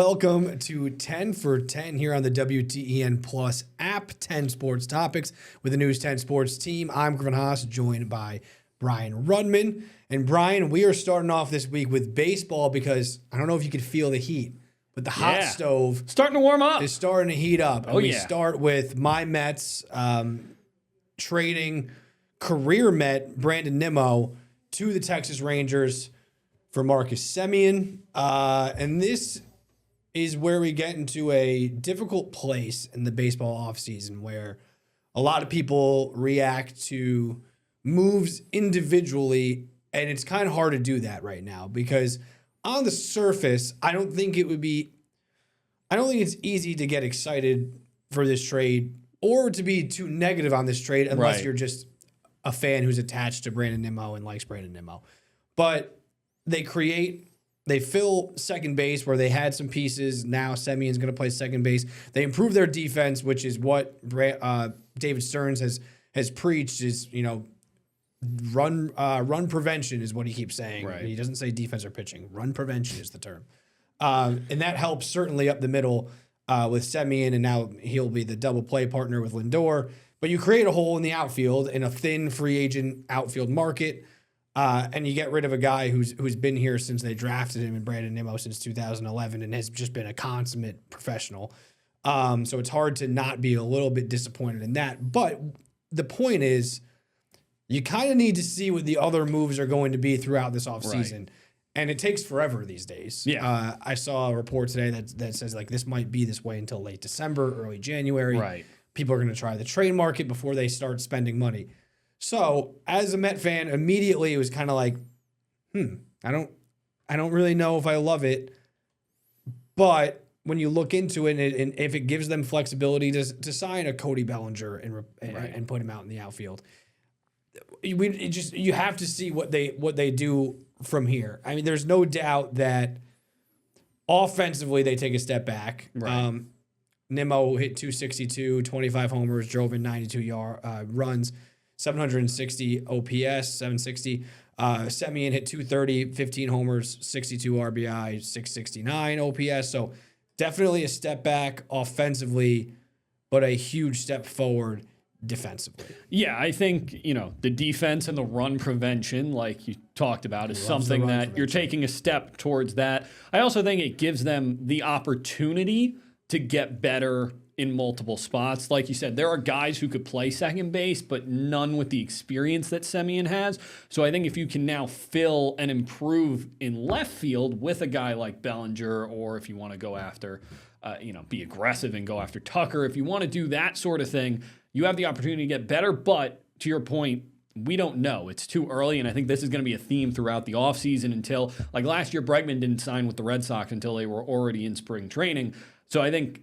welcome to 10 for 10 here on the WTEN Plus app, 10 Sports Topics with the News 10 Sports team. I'm Griffin Haas, joined by Brian Rudman. And Brian, we are starting off this week with baseball because I don't know if you could feel the heat, but the hot stove starting to warm up. Is starting to heat up. And we yeah. start with my Mets trading career Met Brandon Nimmo to the Texas Rangers for Marcus Semien. And this is where we get into a difficult place in the baseball offseason where a lot of people react to moves individually, and it's kind of hard to do that right now because on the surface, I don't think it's easy to get excited for this trade or to be too negative on this trade unless you're just a fan who's attached to Brandon Nimmo and likes Brandon Nimmo. But they fill second base where they had some pieces. Now Semien's going to play second base. They improve their defense, which is what David Stearns has preached is, run prevention is what he keeps saying. Right. He doesn't say defense or pitching. Run prevention is the term. And that helps certainly up the middle with Semien, and now he'll be the double play partner with Lindor. But you create a hole in the outfield in a thin free agent outfield market. And you get rid of a guy who's been here since they drafted him in Brandon Nimmo since 2011 and has just been a consummate professional. So it's hard to not be a little bit disappointed in that. But the point is, you kind of need to see what the other moves are going to be throughout this offseason. Right. And it takes forever these days. Yeah. I saw a report today that says like this might be this way until late December, early January. Right. People are going to try the trade market before they start spending money. So as a Met fan, immediately it was kind of like, I don't really know if I love it. But when you look into it, and if it gives them flexibility to sign a Cody Bellinger and put him out in the outfield, you have to see what they do from here. I mean, there's no doubt that offensively they take a step back. Right. Nimmo hit 262, 25 homers, drove in 92 runs. 760 OPS, 760. Semien hit 230, 15 homers, 62 RBI, 669 OPS. So definitely a step back offensively, but a huge step forward defensively. Yeah, I think, the defense and the run prevention, like you talked about, is something that you're taking a step towards that. I also think it gives them the opportunity to get better in multiple spots. Like you said, there are guys who could play second base, but none with the experience that Semien has. So I think if you can now fill and improve in left field with a guy like Bellinger, or if you want to go after, be aggressive and go after Tucker, if you want to do that sort of thing, you have the opportunity to get better. But to your point, we don't know. It's too early, and I think this is going to be a theme throughout the offseason until, like last year, Bregman didn't sign with the Red Sox until they were already in spring training. So I think,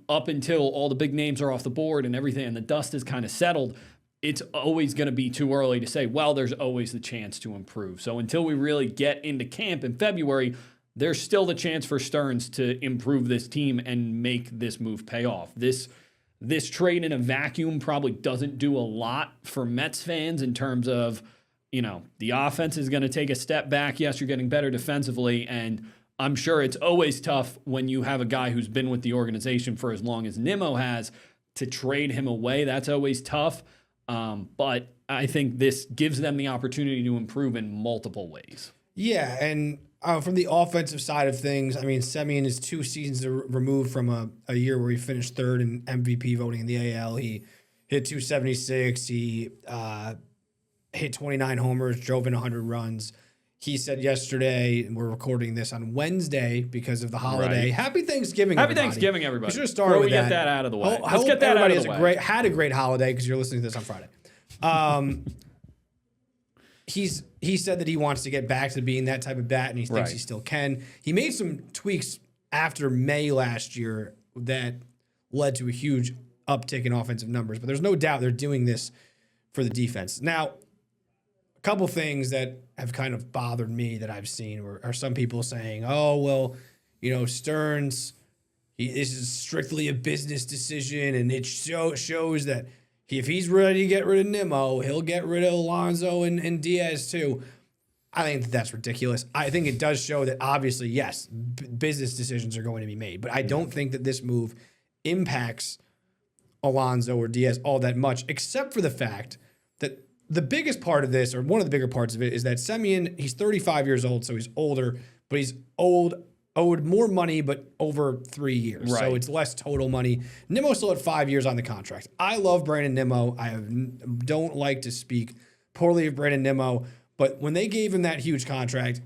up until all the big names are off the board and everything and the dust is kind of settled, it's always going to be too early to say, well, there's always the chance to improve. So until we really get into camp in February, there's still the chance for Stearns to improve this team and make this move pay off. This trade in a vacuum probably doesn't do a lot for Mets fans in terms of, the offense is going to take a step back. Yes, you're getting better defensively, and I'm sure it's always tough when you have a guy who's been with the organization for as long as Nimmo has to trade him away. That's always tough. But I think this gives them the opportunity to improve in multiple ways. Yeah, and from the offensive side of things, I mean, Semien is 2 seasons removed from a year where he finished third in MVP voting in the AL. He hit 276. He hit 29 homers, drove in 100 runs. He said yesterday, and we're recording this on Wednesday because of the holiday. Right. Happy Thanksgiving, Happy everybody. Thanksgiving, everybody. We should have started with get that out of the way. Let's get that out of the way. Had a great holiday because you're listening to this on Friday. He said that he wants to get back to being that type of bat, and he thinks he still can. He made some tweaks after May last year that led to a huge uptick in offensive numbers, but there's no doubt they're doing this for the defense. Now, a couple things that have kind of bothered me that I've seen are some people saying, oh, well, Stearns, this is strictly a business decision, and it shows that if he's ready to get rid of Nimmo, he'll get rid of Alonso and Diaz too. I think that's ridiculous. I think it does show that obviously, yes, business decisions are going to be made, but I don't think that this move impacts Alonso or Diaz all that much, except for the fact that the biggest part of this, or one of the bigger parts of it, is that Semien, he's 35 years old, so he's older, but he's owed more money, but over 3 years. Right. So it's less total money. Nimmo still had 5 years on the contract. I love Brandon Nimmo. Don't like to speak poorly of Brandon Nimmo, but when they gave him that huge contract,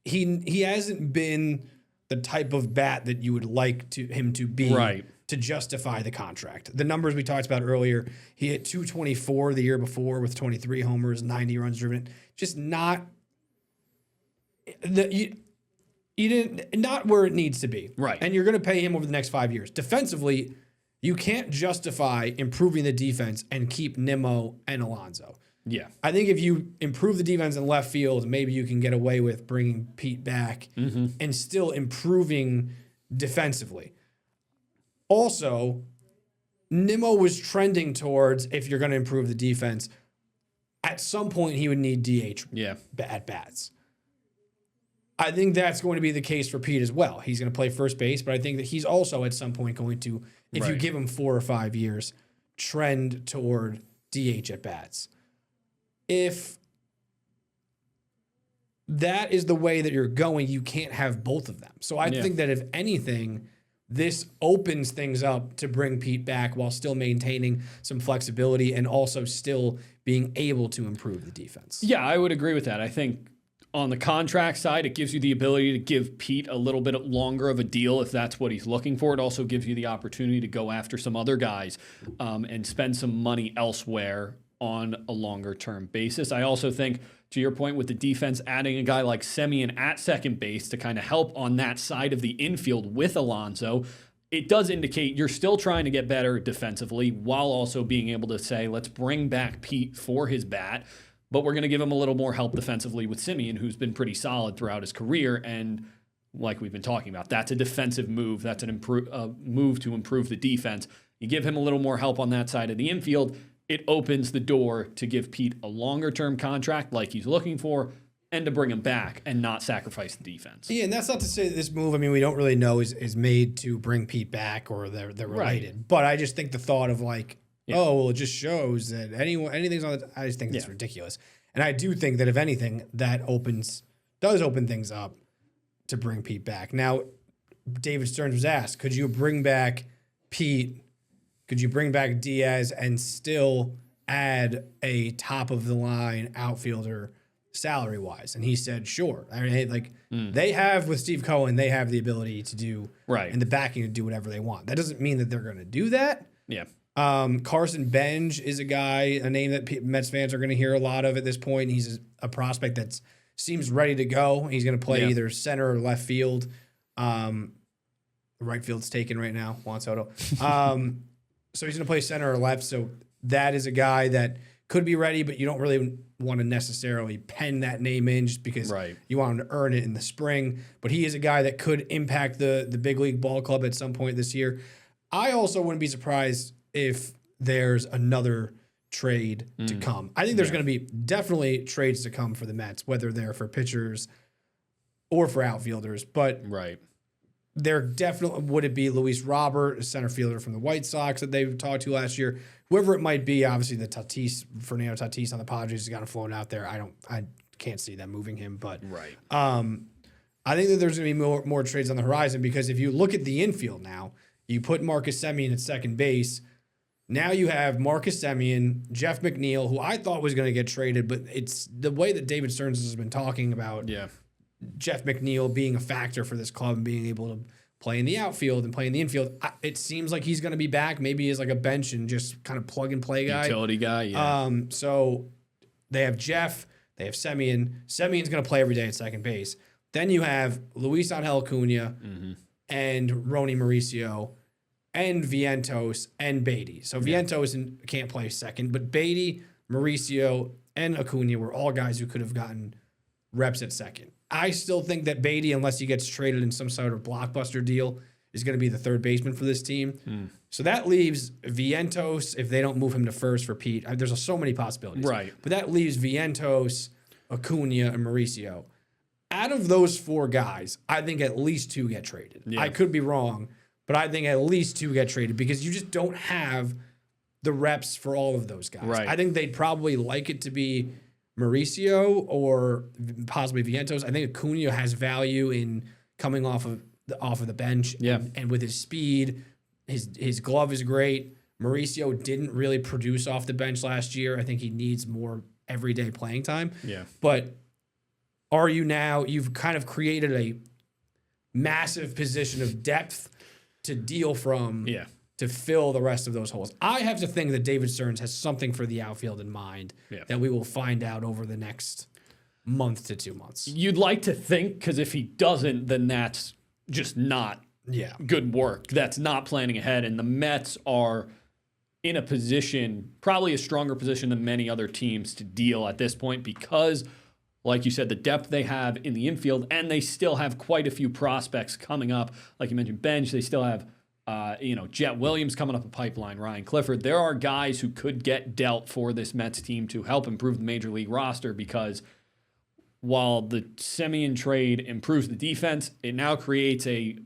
he hasn't been the type of bat that you would like him to be. Right. To justify the contract. The numbers we talked about earlier, he hit 224 the year before with 23 homers, 90 runs driven. Just not you didn't not where it needs to be. Right. And you're going to pay him over the next 5 years. Defensively, you can't justify improving the defense and keep Nimmo and Alonso. Yeah. I think if you improve the defense in left field, maybe you can get away with bringing Pete back and still improving defensively. Also, Nimmo was trending towards, if you're going to improve the defense, at some point he would need DH at bats. I think that's going to be the case for Pete as well. He's going to play first base, but I think that he's also at some point going to, if you give him 4 or 5 years, trend toward DH at bats. If that is the way that you're going, you can't have both of them. So I think that if anything, this opens things up to bring Pete back while still maintaining some flexibility and also still being able to improve the defense. Yeah, I would agree with that. I think on the contract side, it gives you the ability to give Pete a little bit longer of a deal if that's what he's looking for. It also gives you the opportunity to go after some other guys and spend some money elsewhere on a longer-term basis. I also think, to your point with the defense, adding a guy like Semien at second base to kind of help on that side of the infield with Alonso, it does indicate you're still trying to get better defensively while also being able to say, let's bring back Pete for his bat, but we're going to give him a little more help defensively with Semien, who's been pretty solid throughout his career. And like we've been talking about, that's a defensive move. That's an move to improve the defense. You give him a little more help on that side of the infield, it opens the door to give Pete a longer-term contract like he's looking for and to bring him back and not sacrifice the defense. Yeah, and that's not to say that this move, I mean, we don't really know is made to bring Pete back or they're related. Right. But I just think the thought of like, oh, well, it just shows that anything's on the – I just think it's ridiculous. And I do think that if anything, that does open things up to bring Pete back. Now, David Stearns was asked, could you bring back Pete – could you bring back Diaz and still add a top-of-the-line outfielder salary-wise? And he said, sure. I mean, they have, with Steve Cohen, they have the ability to do and the backing to do whatever they want. That doesn't mean that they're going to do that. Yeah. Carson Benj is a name that Mets fans are going to hear a lot of at this point. He's a prospect that seems ready to go. He's going to play either center or left field. Right field's taken right now, Juan Soto. So he's going to play center or left. So that is a guy that could be ready, but you don't really want to necessarily pen that name in just because you want him to earn it in the spring. But he is a guy that could impact the big league ball club at some point this year. I also wouldn't be surprised if there's another trade to come. I think there's going to be definitely trades to come for the Mets, whether they're for pitchers or for outfielders. But there definitely would it be Luis Robert, a center fielder from the White Sox that they talked to last year. Whoever it might be, obviously Fernando Tatis on the Padres has gotten flown out there. I can't see them moving him, but I think that there's going to be more trades on the horizon because if you look at the infield now, you put Marcus Semien at second base. Now you have Marcus Semien, Jeff McNeil, who I thought was going to get traded, but it's the way that David Stearns has been talking about Jeff McNeil being a factor for this club and being able to play in the outfield and play in the infield. It seems like he's going to be back, maybe as like a bench and just kind of plug and play guy. Utility guy, So they have Jeff, they have Semien. Semien's going to play every day at second base. Then you have Luis Angel Acuna and Ronny Mauricio and Vientos and Beatty. So Vientos can't play second, but Beatty, Mauricio, and Acuna were all guys who could have gotten reps at second. I still think that Beatty, unless he gets traded in some sort of blockbuster deal, is going to be the third baseman for this team. So that leaves Vientos, if they don't move him to first for Pete. There's so many possibilities. Right. But that leaves Vientos, Acuna, and Mauricio. Out of those 4 guys, I think at least 2 get traded. Yeah. I could be wrong, but I think at least 2 get traded because you just don't have the reps for all of those guys. Right. I think they'd probably like it to be Mauricio or possibly Vientos. I think Acuna has value in coming off of the bench. Yeah. And with his speed, his glove is great. Mauricio didn't really produce off the bench last year. I think he needs more everyday playing time. Yeah. But you've kind of created a massive position of depth to deal from to fill the rest of those holes. I have to think that David Stearns has something for the outfield in mind that we will find out over the next month to 2 months. You'd like to think, because if he doesn't, then that's just not good work. That's not planning ahead. And the Mets are in a position, probably a stronger position than many other teams to deal at this point because, like you said, the depth they have in the infield, and they still have quite a few prospects coming up. Like you mentioned, bench, they still have Jet Williams coming up a pipeline, Ryan Clifford. There are guys who could get dealt for this Mets team to help improve the major league roster because while the Semien trade improves the defense, it now creates a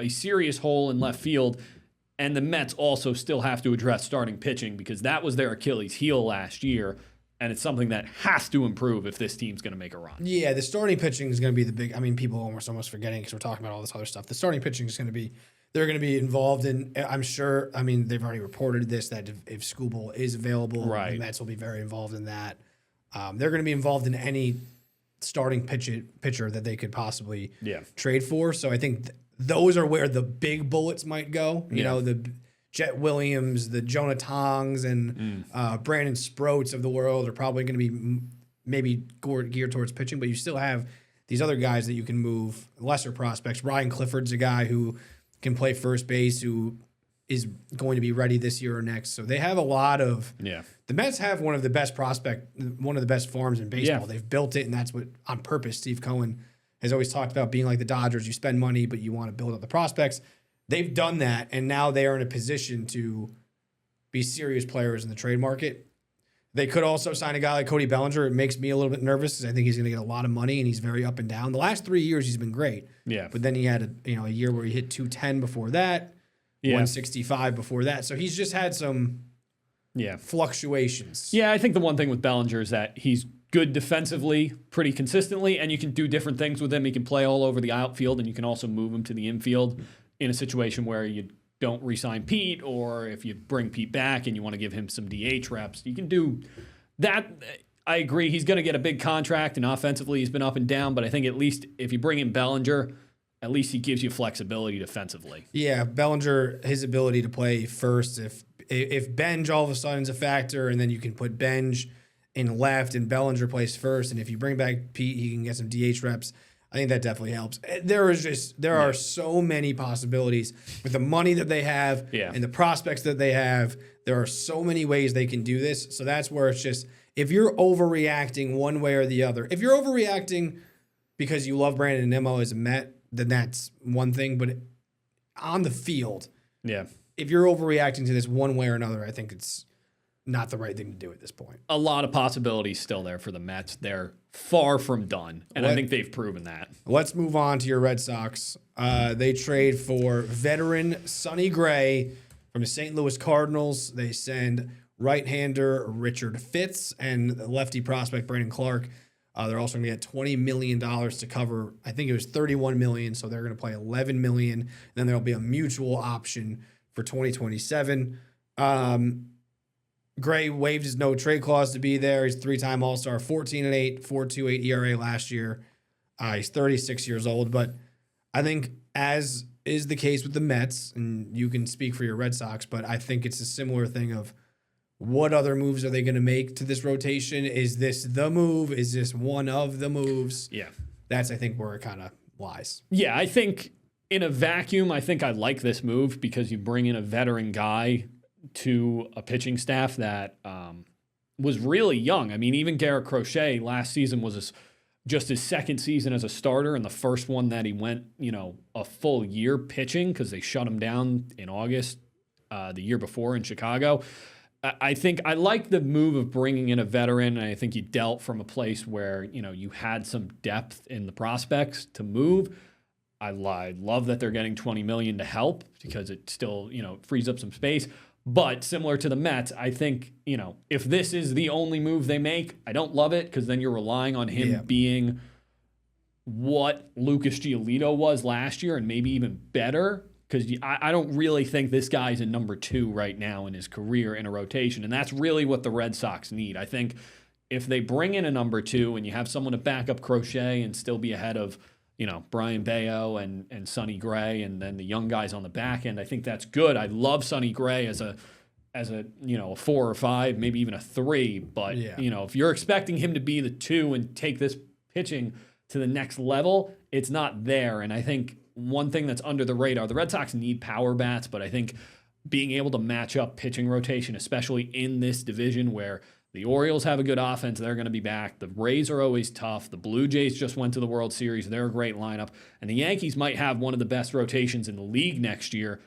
serious hole in left field. And the Mets also still have to address starting pitching because that was their Achilles heel last year. And it's something that has to improve if this team's going to make a run. Yeah, the starting pitching is going to be the big. I mean, people are almost forgetting because we're talking about all this other stuff. The starting pitching is going to be. They're going to be involved in. I'm sure. I mean, they've already reported this that if Skubal is available, the Mets will be very involved in that. They're going to be involved in any starting pitcher that they could possibly trade for. So I think those are where the big bullets might go. You know, the Jet Williams, the Jonah Tongs, and Brandon Sproats of the world are probably going to be maybe geared towards pitching, but you still have these other guys that you can move, lesser prospects. Ryan Clifford's a guy who can play first base, who is going to be ready this year or next. So they have a lot of the Mets have one of the best farms in baseball. Yeah. They've built it, and that's what on purpose Steve Cohen has always talked about being like the Dodgers. You spend money, but you want to build up the prospects. They've done that, and now they are in a position to be serious players in the trade market. They could also sign a guy like Cody Bellinger. It makes me a little bit nervous because I think he's going to get a lot of money, and he's very up and down. The last 3 years, he's been great. Yeah. But then he had a year where he hit 210 before that, 165 before that. So he's just had some fluctuations. Yeah, I think the one thing with Bellinger is that he's good defensively pretty consistently, and you can do different things with him. He can play all over the outfield, and you can also move him to the infield in a situation where you don't re-sign Pete, or if you bring Pete back and you want to give him some DH reps, you can do that. I agree. He's going to get a big contract, and offensively he's been up and down, but I think at least if you bring in Bellinger, at least he gives you flexibility defensively. Yeah, Bellinger, his ability to play first, if Benj all of a sudden is a factor, and then you can put Benj in left and Bellinger plays first, and if you bring back Pete, he can get some DH reps. I think that definitely helps. There are so many possibilities with the money that they have and the prospects that they have. There are so many ways they can do this. So that's where it's just, if you're overreacting one way or the other, if you're overreacting because you love Brandon Nimmo as a Met, then that's one thing. But on the field, if you're overreacting to this one way or another, I think it's not the right thing to do at this point. A lot of possibilities still there for the Mets. They're far from done, and I think they've proven that. Let's move on to your Red Sox. They trade for veteran Sonny Gray from the St. Louis Cardinals. They send right-hander Richard Fitz and lefty prospect Brandon Clark. They're also going to get $20 million to cover, I think it was $31 million, so they're going to play $11 million. And then there'll be a mutual option for 2027. Gray waived his no-trade clause to be there. He's a three-time All-Star, 14-8, 4.28 ERA last year. He's 36 years old, but I think as is the case with the Mets, and you can speak for your Red Sox, but I think it's a similar thing of what other moves are they going to make to this rotation? Is this the move? Is this one of the moves? Yeah. That's, I think, where it kind of lies. Yeah, I think in a vacuum, I think I like this move because you bring in a veteran guy to a pitching staff that was really young. I mean, even Garrett Crochet last season was just his second season as a starter, and the first one that he went, a full year pitching because they shut him down in August the year before in Chicago. I think I like the move of bringing in a veteran, and I think you dealt from a place where, you know, you had some depth in the prospects to move. I love that they're getting $20 million to help because it still, you know, frees up some space. But similar to the Mets, I think, you know, if this is the only move they make, I don't love it because then you're relying on him being what Lucas Giolito was last year and maybe even better. Because I don't really think this guy's a number 2 right now in his career in a rotation. And that's really what the Red Sox need. I think if they bring in a number 2 and you have someone to back up Crochet and still be ahead of, you know, Brian Bayo and Sonny Gray and then the young guys on the back end, I think that's good. I love Sonny Gray as a you know, a 4 or 5, maybe even a 3. But, you know, if you're expecting him to be the 2 and take this pitching to the next level, it's not there. And I think one thing that's under the radar, the Red Sox need power bats, but I think being able to match up pitching rotation, especially in this division where the Orioles have a good offense, they're going to be back. The Rays are always tough. The Blue Jays just went to the World Series. They're a great lineup. And the Yankees might have one of the best rotations in the league next year.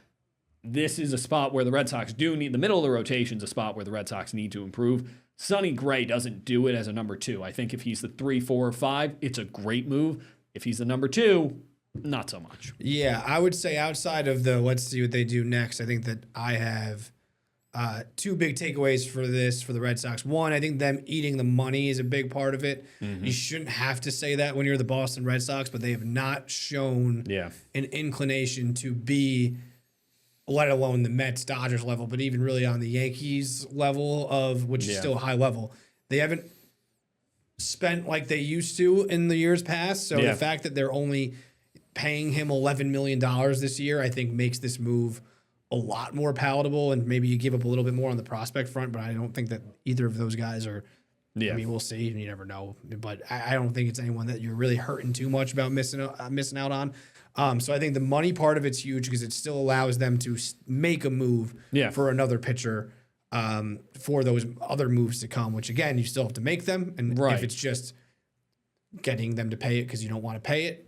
This is a spot where the Red Sox do need, the middle of the rotation is a spot where the Red Sox need to improve. Sonny Gray doesn't do it as a number 2. I think if he's the 3, 4, or 5, it's a great move. If he's the number 2, not so much. Yeah, I would say outside of the let's see what they do next, I think that I have 2 big takeaways for the Red Sox. One, I think them eating the money is a big part of it. You shouldn't have to say that when you're the Boston Red Sox, but they have not shown an inclination to be, let alone the Mets, Dodgers level, but even really on the Yankees level of, which is still high level. They haven't spent like they used to in the years past. So the fact that they're only paying him $11 million this year, I think makes this move a lot more palatable, and maybe you give up a little bit more on the prospect front, but I don't think that either of those guys are, I mean, we'll see, and you never know, but I don't think it's anyone that you're really hurting too much about missing out on. So I think the money part of it's huge because it still allows them to make a move for another pitcher for those other moves to come, which again, you still have to make them. And if it's just getting them to pay it because you don't want to pay it,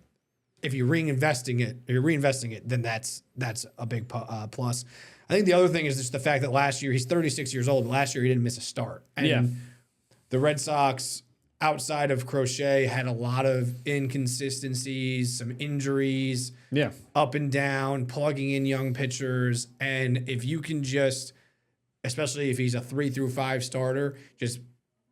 if you're reinvesting it, then that's a big plus. I think the other thing is just the fact that last year, he's 36 years old, but last year he didn't miss a start. And the Red Sox, outside of Crochet, had a lot of inconsistencies, some injuries, up and down, plugging in young pitchers. And if you can just, especially if he's a 3 through 5 starter, just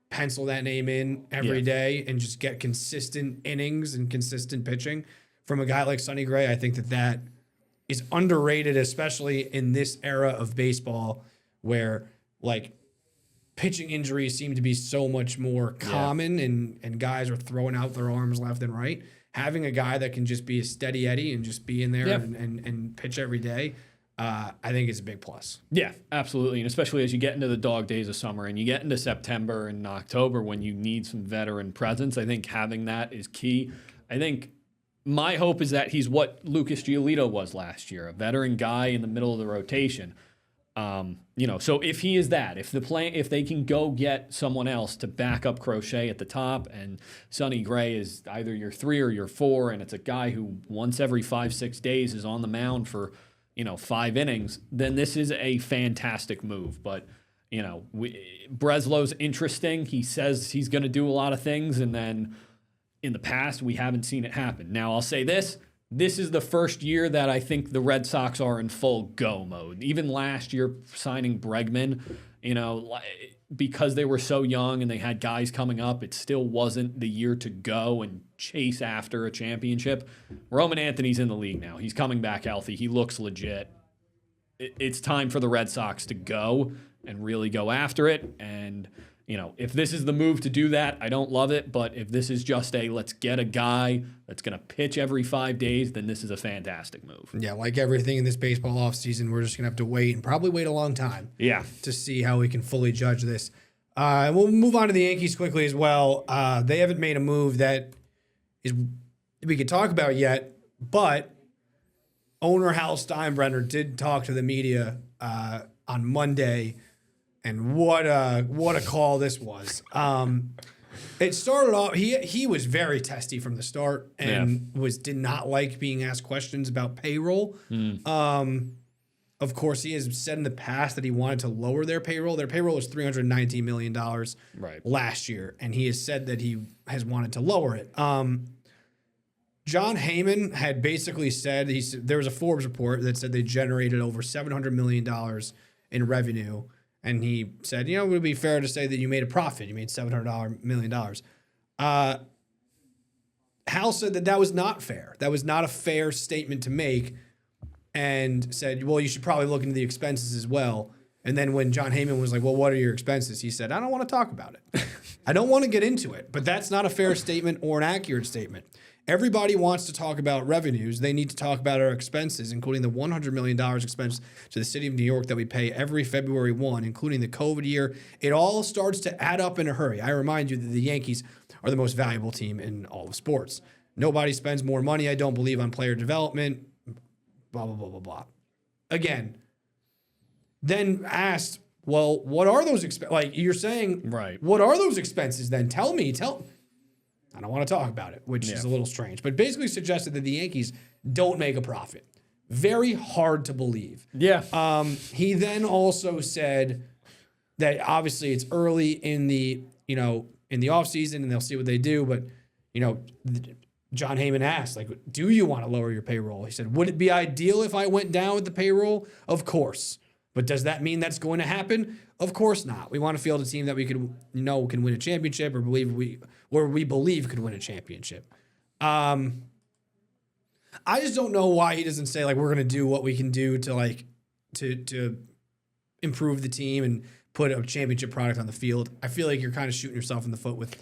pencil that name in every day and just get consistent innings and consistent pitching from a guy like Sonny Gray, I think that is underrated, especially in this era of baseball where like pitching injuries seem to be so much more common and guys are throwing out their arms left and right. Having a guy that can just be a steady Eddie and just be in there and pitch every day, I think it's a big plus. Yeah, absolutely. And especially as you get into the dog days of summer and you get into September and October when you need some veteran presence, I think having that is key. I think my hope is that he's what Lucas Giolito was last year, a veteran guy in the middle of the rotation. So if he is that, if they can go get someone else to back up Crochet at the top and Sonny Gray is either your 3 or your 4, and it's a guy who once every 5-6 days is on the mound for, 5 innings, then this is a fantastic move. But, Breslow's interesting. He says he's going to do a lot of things, and then in the past, we haven't seen it happen. Now, I'll say this. This is the first year that I think the Red Sox are in full go mode. Even last year, signing Bregman, because they were so young and they had guys coming up, it still wasn't the year to go and chase after a championship. Roman Anthony's in the league now. He's coming back healthy. He looks legit. It's time for the Red Sox to go and really go after it. And if this is the move to do that, I don't love it. But if this is just let's get a guy that's going to pitch every 5 days, then this is a fantastic move. Yeah, like everything in this baseball offseason, we're just going to have to wait and probably wait a long time to see how we can fully judge this. And we'll move on to the Yankees quickly as well. They haven't made a move that we could talk about yet, but owner Hal Steinbrenner did talk to the media on Monday. And what a call this was. It started off, he was very testy from the start and did not like being asked questions about payroll. Of course, he has said in the past that he wanted to lower their payroll. Their payroll was $319 million last year, and he has said that he has wanted to lower it. John Heyman had basically said, there was a Forbes report that said they generated over $700 million in revenue, and he said, it would be fair to say that you made a profit. You made $700 million. Hal said that was not fair. That was not a fair statement to make, and said, well, you should probably look into the expenses as well. And then when John Heyman was like, well, what are your expenses? He said, I don't want to talk about it. I don't want to get into it. But that's not a fair statement or an accurate statement. Everybody wants to talk about revenues. They need to talk about our expenses, including the $100 million expense to the city of New York that we pay every February 1, including the COVID year. It all starts to add up in a hurry. I remind you that the Yankees are the most valuable team in all of sports. Nobody spends more money, I don't believe, on player development. Blah, blah, blah, blah, blah. Again, then asked, well, what are those expenses? Like you're saying, right? What are those expenses then? Tell me. I don't want to talk about it, which is a little strange. But basically suggested that the Yankees don't make a profit. Very hard to believe. Yeah. He then also said that obviously it's early in the offseason and they'll see what they do. But, John Heyman asked, like, do you want to lower your payroll? He said, would it be ideal if I went down with the payroll? Of course. But does that mean that's going to happen? Of course not. We want to field a team that we can win a championship or we believe could win a championship. I just don't know why he doesn't say, like, we're going to do what we can do to improve the team and put a championship product on the field. I feel like you're kind of shooting yourself in the foot with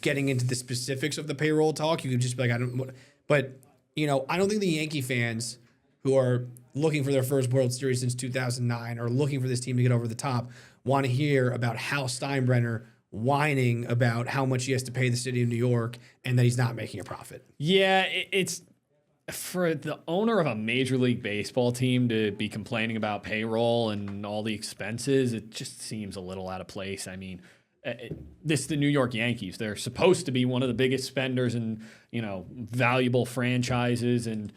getting into the specifics of the payroll talk. You could just be like, I don't think the Yankee fans who are looking for their first World Series since 2009 or looking for this team to get over the top want to hear about Hal Steinbrenner whining about how much he has to pay the city of New York and that he's not making a profit. Yeah, it's for the owner of a Major League Baseball team to be complaining about payroll and all the expenses. It just seems a little out of place. I mean, this is the New York Yankees. They're supposed to be one of the biggest spenders and, valuable franchises. And,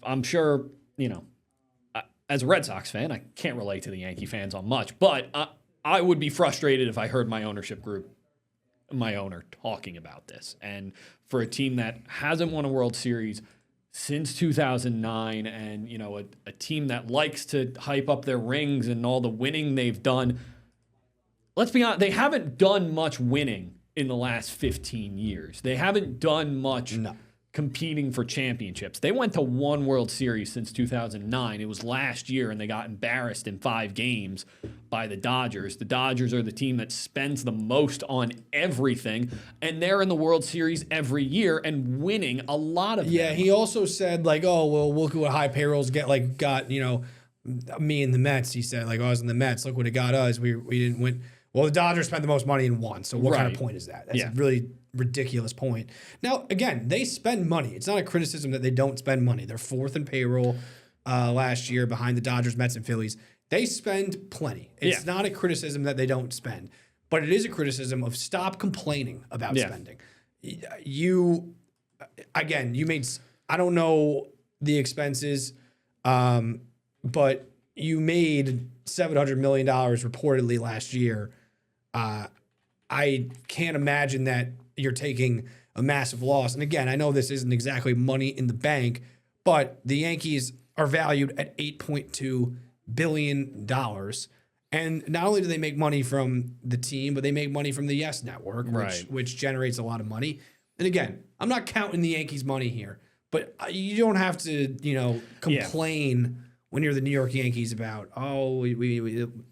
I'm sure, as a Red Sox fan, I can't relate to the Yankee fans on much, but I would be frustrated if I heard my ownership group, my owner, talking about this. And for a team that hasn't won a World Series since 2009 and, a team that likes to hype up their rings and all the winning they've done, let's be honest, they haven't done much winning in the last 15 years. They haven't done much competing for championships. They went to one World Series since 2009. It was last year, and they got embarrassed in 5 games by the Dodgers. The Dodgers are the team that spends the most on everything, and they're in the World Series every year and winning a lot of them. Yeah, he also said, like, oh, well, look at what high payrolls got, me and the Mets. He said, like, I was in the Mets. Look what it got us. We didn't win. Well, the Dodgers spent the most money and won. So what kind of point is that? That's a really ridiculous point. Now, again, they spend money. It's not a criticism that they don't spend money. They're 4th in payroll last year behind the Dodgers, Mets, and Phillies. They spend plenty. It's not a criticism that they don't spend. But it is a criticism of stop complaining about spending. You made, I don't know the expenses, but you made $700 million reportedly last year. I can't imagine that you're taking a massive loss. And again, I know this isn't exactly money in the bank, but the Yankees are valued at $8.2 billion. And not only do they make money from the team, but they make money from the Yes Network, which generates a lot of money. And again, I'm not counting the Yankees' money here, but you don't have to, complain when you're the New York Yankees about,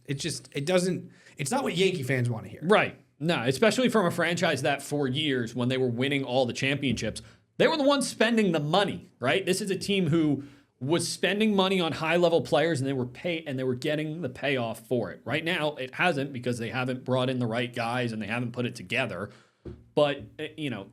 it's not what Yankee fans want to hear. Right. No, especially from a franchise that for years, when they were winning all the championships, they were the ones spending the money, right? This is a team who was spending money on high-level players, and they were getting the payoff for it. Right now, it hasn't because they haven't brought in the right guys and they haven't put it together. But,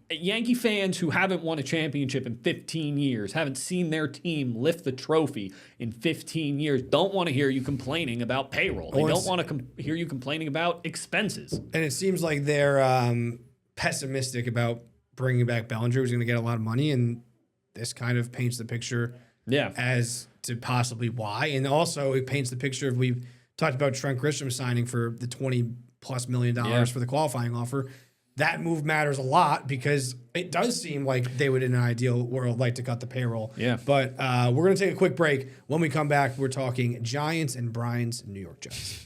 Yankee fans who haven't won a championship in 15 years, haven't seen their team lift the trophy in 15 years, don't want to hear you complaining about payroll. They don't want to hear you complaining about expenses. And it seems like they're pessimistic about bringing back Bellinger, who's going to get a lot of money, and this kind of paints the picture as to possibly why. And also it paints the picture of, we've talked about Trent Grisham signing for the $20+ million for the qualifying offer. That move matters a lot because it does seem like they would, in an ideal world, like to cut the payroll. Yeah. But we're going to take a quick break. When we come back, we're talking Giants and Brian's New York Giants.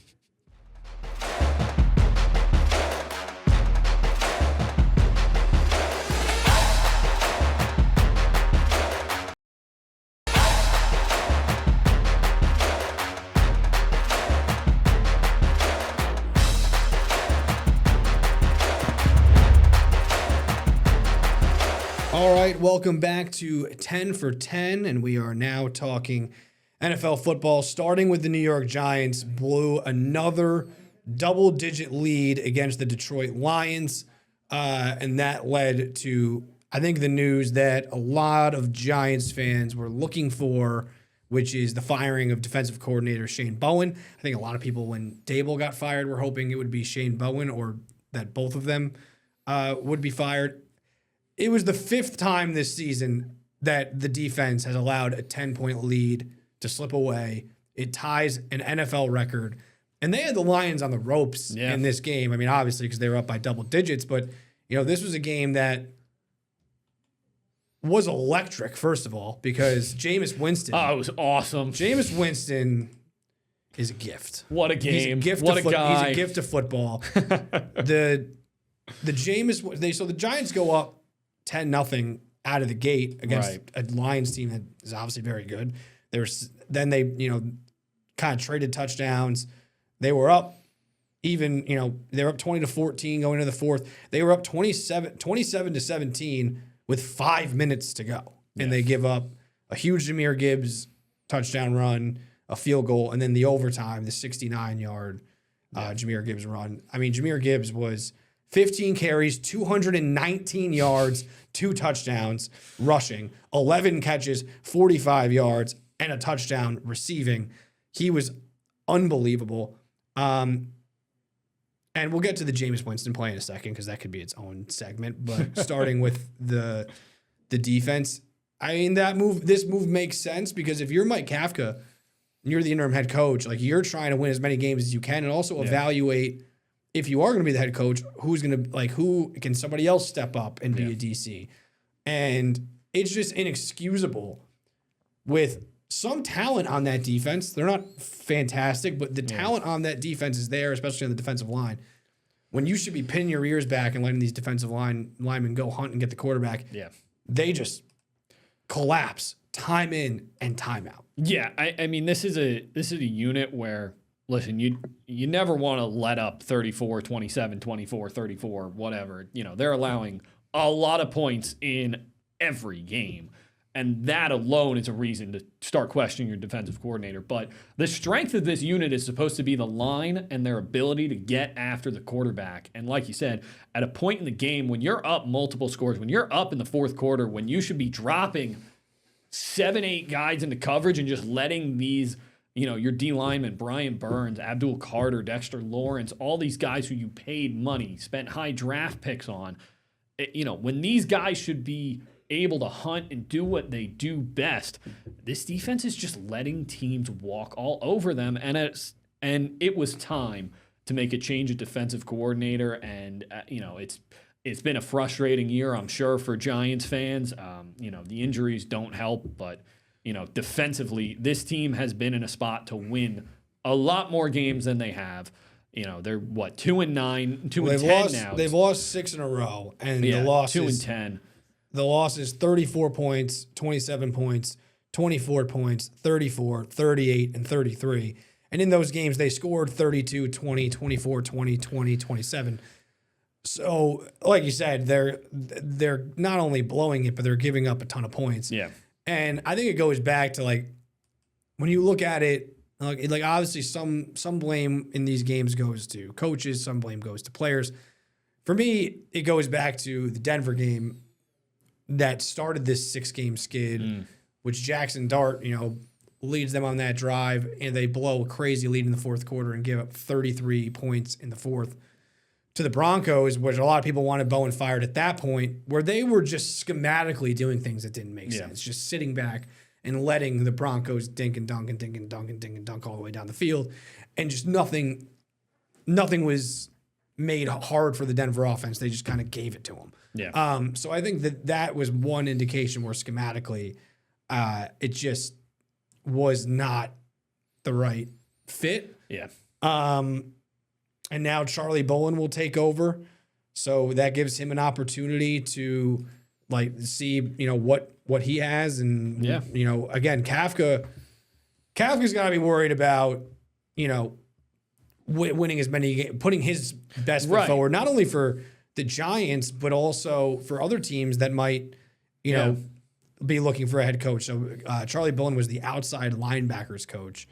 All right, welcome back to 10 for 10, and we are now talking NFL football, starting with the New York Giants. Blew another double-digit lead against the Detroit Lions, and that led to, I think, the news that a lot of Giants fans were looking for, which is the firing of defensive coordinator Shane Bowen. I think a lot of people, when Dable got fired, were hoping it would be Shane Bowen or that both of them would be fired. It was the 5th time this season that the defense has allowed a 10-point lead to slip away. It ties an NFL record. And they had the Lions on the ropes in this game. I mean, obviously, because they were up by double digits. But, this was a game that was electric, first of all, because Jameis Winston. Oh, it was awesome. Jameis Winston is a gift. What a game. He's a gift what a guy. He's a gift to football. The Jameis, so the Giants go up 10-0 out of the gate against a Lions team that is obviously very good. Then they kind of traded touchdowns. They were up even, they were up 20-14 going into the fourth. They were up 27-17 with 5 minutes to go. And they give up a huge Jahmyr Gibbs touchdown run, a field goal, and then the overtime, the 69-yard Jahmyr Gibbs run. I mean, Jahmyr Gibbs was 15 carries, 219 yards, 2 touchdowns rushing, 11 catches, 45 yards, and a touchdown receiving. He was unbelievable. And we'll get to the Jameis Winston play in a second because that could be its own segment. But starting with the defense, I mean, this move makes sense because if you're Mike Kafka and you're the interim head coach, like you're trying to win as many games as you can and also evaluate, if you are going to be the head coach, who can somebody else step up and be a DC? And it's just inexcusable with some talent on that defense. They're not fantastic, but the talent on that defense is there, especially on the defensive line. When you should be pinning your ears back and letting these defensive linemen go hunt and get the quarterback, they just collapse time in and time out. Yeah, I mean, this is a unit where, listen, you never want to let up 34, 27, 24, 34, whatever. They're allowing a lot of points in every game. And that alone is a reason to start questioning your defensive coordinator. But the strength of this unit is supposed to be the line and their ability to get after the quarterback. And like you said, at a point in the game, when you're up multiple scores, when you're up in the fourth quarter, when you should be dropping 7-8 guys into coverage and just letting these, your D linemen, Brian Burns, Abdul Carter, Dexter Lawrence, all these guys who you paid money, spent high draft picks on, when these guys should be able to hunt and do what they do best, this defense is just letting teams walk all over them. And it was time to make a change at defensive coordinator. And, it's been a frustrating year, I'm sure, for Giants fans. The injuries don't help, but, defensively, this team has been in a spot to win a lot more games than they have. They're 2-9, 2-10 now. They've lost 6 in a row, and the loss 2-10. The loss is 34 points, 27 points, 24 points, 34, 38, and 33. And in those games, they scored 32, 20, 24, 20, 20, 27. So, like you said, they're not only blowing it, but they're giving up a ton of points. Yeah. And I think it goes back to, when you look at it, obviously some blame in these games goes to coaches, some blame goes to players. For me, it goes back to the Denver game that started this 6-game skid, which Jackson Dart, leads them on that drive, and they blow a crazy lead in the fourth quarter and give up 33 points in the fourth to the Broncos, which a lot of people wanted Bowen fired at that point, where they were just schematically doing things that didn't make sense, just sitting back and letting the Broncos dink and dunk and dink and dunk and dink and dunk all the way down the field. And just nothing was made hard for the Denver offense. They just kind of gave it to them. Yeah. So I think that was one indication where schematically it just was not the right fit. Yeah. And now Charlie Bolin will take over. So that gives him an opportunity to see, what he has. And, again, Kafka's got to be worried about, winning as many games, putting his best foot forward, not only for the Giants, but also for other teams that might, be looking for a head coach. So Charlie Bolin was the outside linebackers coach.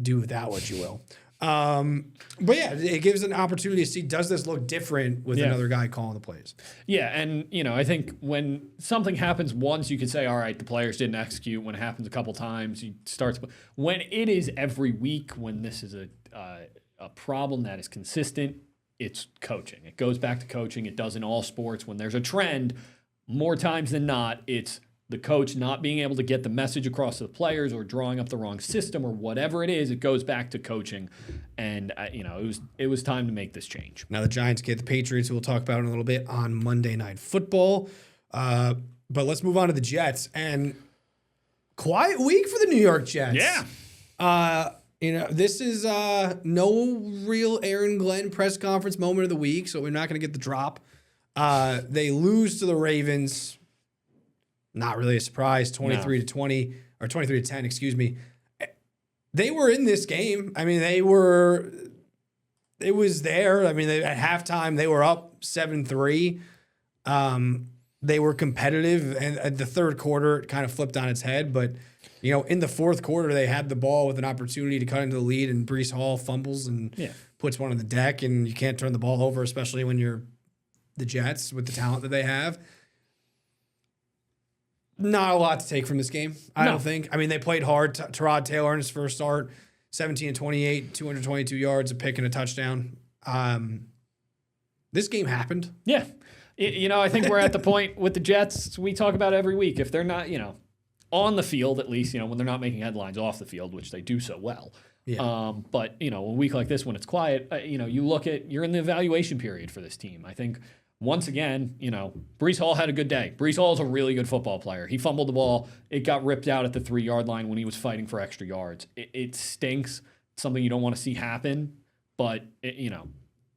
Do with that what you will. But yeah, it gives an opportunity to see, does this look different with another guy calling the plays? Yeah, and I think when something happens once, you can say, all right, the players didn't execute. When it happens a couple times, you start to. When it is every week, when this is a problem that is consistent, it's coaching. It goes back to coaching. It does in all sports. When there's a trend, more times than not, it's the coach not being able to get the message across to the players or drawing up the wrong system or whatever it is. It goes back to coaching, and it was time to make this change. Now the Giants get the Patriots, who we'll talk about in a little bit on Monday Night Football. But let's move on to the Jets, and quiet week for the New York Jets. Yeah. This is no real Aaron Glenn press conference moment of the week, so we're not going to get the drop. They lose to the Ravens. Not really a surprise, 23-20 or 23-10, excuse me. They were in this game. I mean, it was there. I mean, at halftime, they were up 7-3. They were competitive, and at the third quarter, it kind of flipped on its head. But, in the fourth quarter, they had the ball with an opportunity to cut into the lead, and Breece Hall fumbles and puts one on the deck, and you can't turn the ball over, especially when you're the Jets with the talent that they have. Not a lot to take from this game, I don't think. I mean, they played hard. Tyrod Taylor in his first start, 17-28, 222 yards, a pick and a touchdown. This game happened. Yeah. I think we're at the point with the Jets we talk about every week. If they're not, on the field at least, when they're not making headlines off the field, which they do so well. Yeah. But, a week like this when it's quiet, you're in the evaluation period for this team. I think once again, Breece Hall had a good day. Breece Hall is a really good football player. He fumbled the ball. It got ripped out at the 3-yard line when he was fighting for extra yards. It stinks. It's something you don't want to see happen, but, it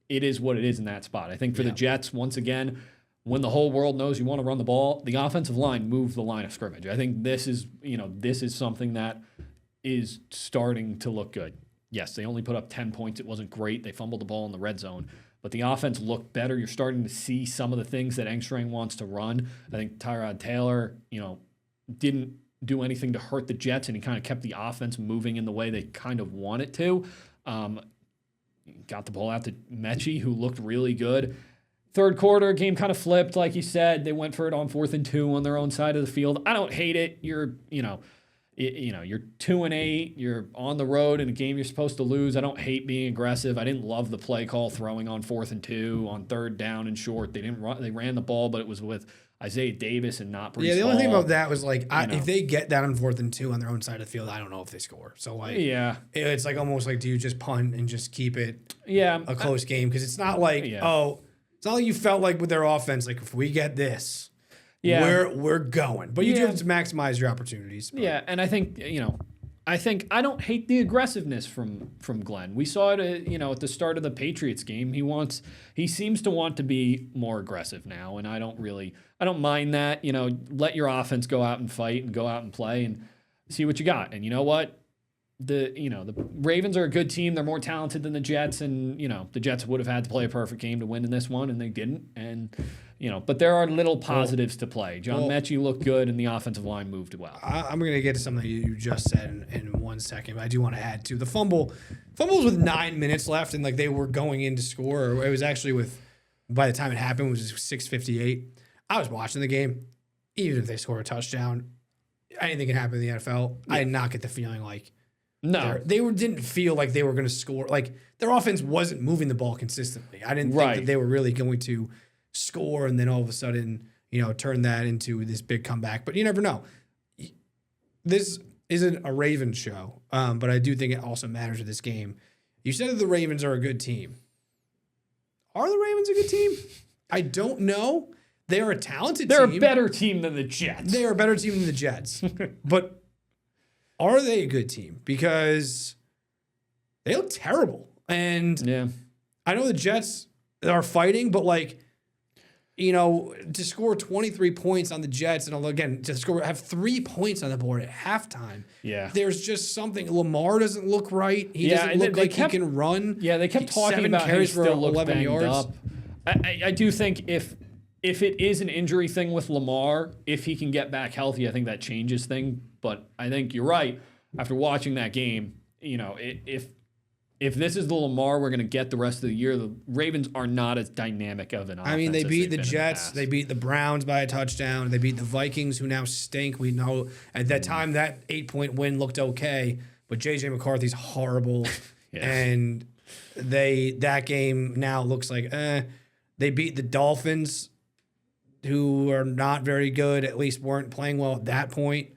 is what it is in that spot. I think for the Jets, once again, when the whole world knows you want to run the ball, the offensive line moved the line of scrimmage. I think this is something that is starting to look good. Yes, they only put up 10 points. It wasn't great. They fumbled the ball in the red zone. But the offense looked better. You're starting to see some of the things that Engstrang wants to run. I think Tyrod Taylor, didn't do anything to hurt the Jets, and he kind of kept the offense moving in the way they kind of want it to. Got the ball out to Mechie, who looked really good. Third quarter, game kind of flipped, like you said. They went for it on 4th and 2 on their own side of the field. I don't hate it. You're 2-8. You're on the road in a game you're supposed to lose. I don't hate being aggressive. I didn't love the play call throwing on 4th and 2 on 3rd down and short. They didn't run. They ran the ball, but it was with Isaiah Davis and not Breece Hall. Yeah, the only thing about that was if they get that on 4th and 2 on their own side of the field, I don't know if they score. So it's almost like, do you just punt and just keep it a close game? Because it's not like it's not like you felt like with their offense, like if we get this. Yeah, we're going, but you do have to maximize your opportunities. But. Yeah, and I think I don't hate the aggressiveness from Glenn. We saw it, at the start of the Patriots game. He seems to want to be more aggressive now, and I don't mind that. Let your offense go out and fight and go out and play and see what you got. And you know what? The Ravens are a good team. They're more talented than the Jets, and the Jets would have had to play a perfect game to win in this one, and they didn't. And but there are little positives to play. John Mechie looked good, and the offensive line moved well. I'm going to get to something you just said in 1 second, but I do want to add to the fumble. Fumble was with 9 minutes left, and they were going in to score. Or it was actually by the time it happened, it was 6:58. I was watching the game. Even if they score a touchdown, anything can happen in the NFL. Yeah. I did not get the feeling like. No, they didn't feel like they were going to score. Like their offense wasn't moving the ball consistently. I didn't think that they were really going to score and then all of a sudden, turn that into this big comeback. But you never know. this isn't a Ravens show, but I do think it also matters with this game. You said that the Ravens are a good team. Are the Ravens a good team? I don't know. They are a talented team. They're a better team than the Jets. They are a better team than the Jets. But are they a good team? Because they look terrible. And Yeah. I know the Jets are fighting, but like, you know, to score 23 points on the Jets, and again, have 3 points on the board at halftime. Yeah. There's just something. Lamar doesn't look right. He Yeah, doesn't and look they like kept- he can run. Yeah, they kept talking 7 about how he carries for still looks 11 banged yards. up. I do think if it is an injury thing with Lamar, if he can get back healthy, I think that changes things. But I think you're right. After watching that game, you know, if this is the Lamar we're going to get the rest of the year, the Ravens are not as dynamic of an offense. I mean, they as beat they've the been in Jets. past. They beat the Browns by a touchdown. They beat the Vikings, who now stink. We know at that time that 8-point win looked okay, but J.J. McCarthy's horrible. Yeah. And that game now looks like They beat the Dolphins, who are not very good, at least weren't playing well at that point.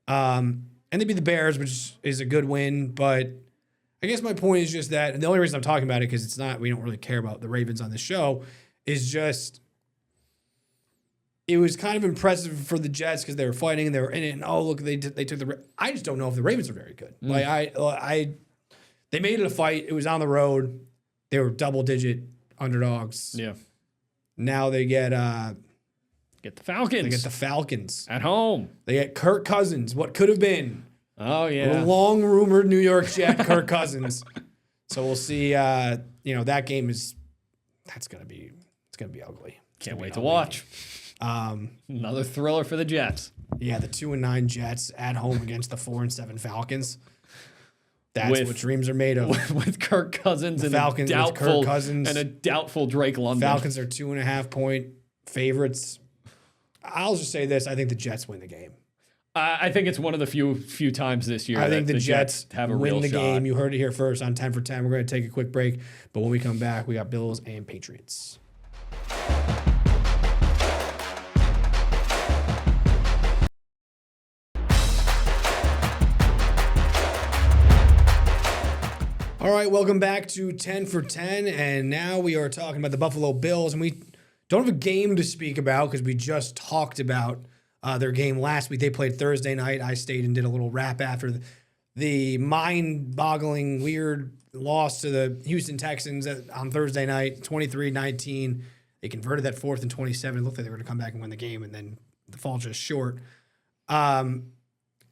And they beat the Bears, which is a good win. But I guess my point is just that, and the only reason I'm talking about it, because we don't really care about the Ravens on the show, is just it was kind of impressive for the Jets because they were fighting and they were in it. And look, they took the. I just don't know if the Ravens are very good. They made it a fight. It was on the road. They were double-digit underdogs. Yeah. Now they get the Falcons. They get the Falcons at home. They get Kirk Cousins. What could have been? Oh yeah. A long rumored New York Jet, Kirk Cousins. So we'll see. That game it's gonna be ugly. Can't wait to watch. Another thriller for the Jets. Yeah, the 2-9 Jets at home against the 4-7 Falcons. That's what dreams are made of. With Kirk Cousins and Falcons with Kirk Cousins. and a doubtful Drake London. Falcons are 2.5-point favorites. I'll just say this: I think the Jets win the game. I think it's one of the few times this year I think the Jets have a win real the shot. game. You heard it here first on 10 for 10. We're going to take a quick break, but when we come back, we got Bills and Patriots. All right, welcome back to 10 for 10, and now we are talking about the Buffalo Bills, and we don't have a game to speak about because we just talked about their game last week. They played Thursday night. I stayed and did a little wrap after the mind-boggling, weird loss to the Houston Texans on Thursday night, 23-19. They converted that 4th and 27. It looked like they were going to come back and win the game, and then the fall just short. And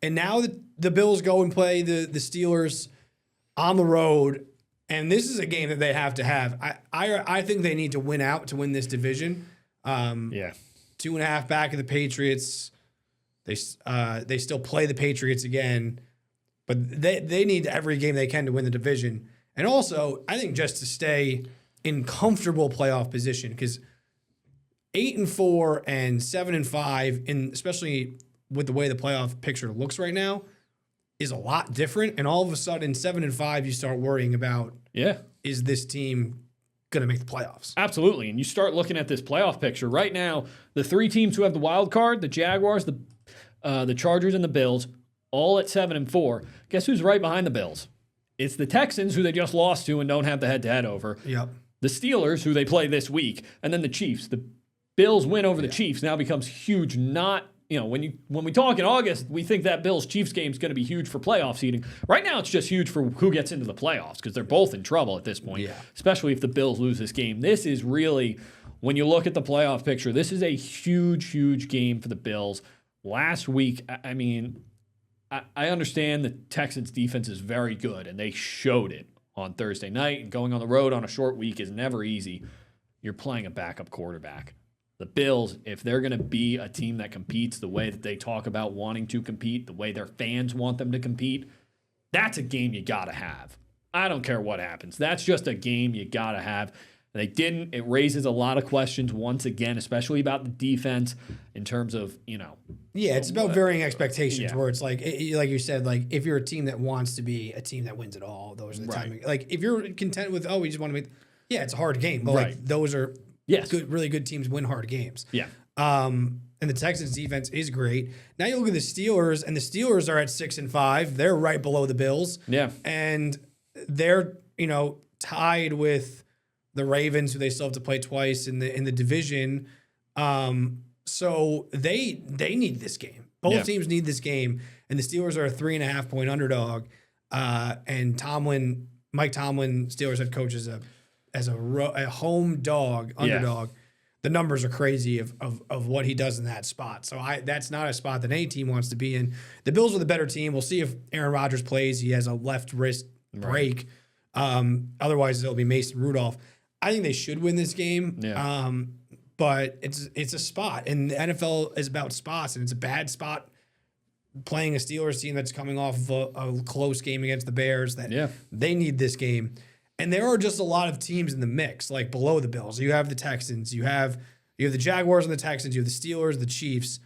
now the Bills go and play the Steelers on the road, and this is a game that they have to have. I think they need to win out to win this division. 2.5 back of the Patriots. They still play the Patriots again, but they need every game they can to win the division. And also, I think just to stay in comfortable playoff position, because 8-4 and 7-5, and especially with the way the playoff picture looks right now, is a lot different. And all of a sudden, 7-5, you start worrying about, is this team going to make the playoffs? Absolutely. And you start looking at this playoff picture right now. The 3 teams who have the wild card, the Jaguars, the Chargers, and the Bills, all at 7-4. Guess who's right behind the Bills? It's the Texans, who they just lost to and don't have the head-to-head over. Yep. The Steelers, who they play this week, and then the Chiefs. The Bills win over the Chiefs now becomes huge. When we talk in August, we think that Bills-Chiefs game is going to be huge for playoff seeding. Right now, it's just huge for who gets into the playoffs because they're both in trouble at this point, especially if the Bills lose this game. This is really, when you look at the playoff picture, this is a huge, huge game for the Bills. Last week, I understand the Texans' defense is very good, and they showed it on Thursday night, and going on the road on a short week is never easy. You're playing a backup quarterback. The Bills, if they're going to be a team that competes the way that they talk about wanting to compete, the way their fans want them to compete, that's a game you got to have. I don't care what happens. That's just a game you got to have. They didn't. It raises a lot of questions once again, especially about the defense in terms of, Yeah, it's about varying expectations where it's like you said, like if you're a team that wants to be a team that wins it all, those are the time. Like if you're content with, we just want to make, it's a hard game. But like those are good, really good teams win hard games. Yeah. And the Texans defense is great. Now you look at the Steelers, and the Steelers are at 6-5. They're right below the Bills. Yeah. And they're, tied with the Ravens, who they still have to play twice in the division. So they need this game. Both teams need this game. And the Steelers are a 3.5-point underdog. And Mike Tomlin, Steelers head coach, as a home dog underdog. The numbers are crazy of what he does in that spot. So that's not a spot that any team wants to be in. The Bills are the better team. We'll see if Aaron Rodgers plays. He has a left wrist break. Otherwise, it'll be Mason Rudolph. I think they should win this game. Yeah. But it's a spot, and the NFL is about spots, and it's a bad spot playing a Steelers team that's coming off of a close game against the Bears. They need this game. And there are just a lot of teams in the mix, like below the Bills. You have the Texans, you have the Jaguars and the Texans, you have the Steelers, the Chiefs,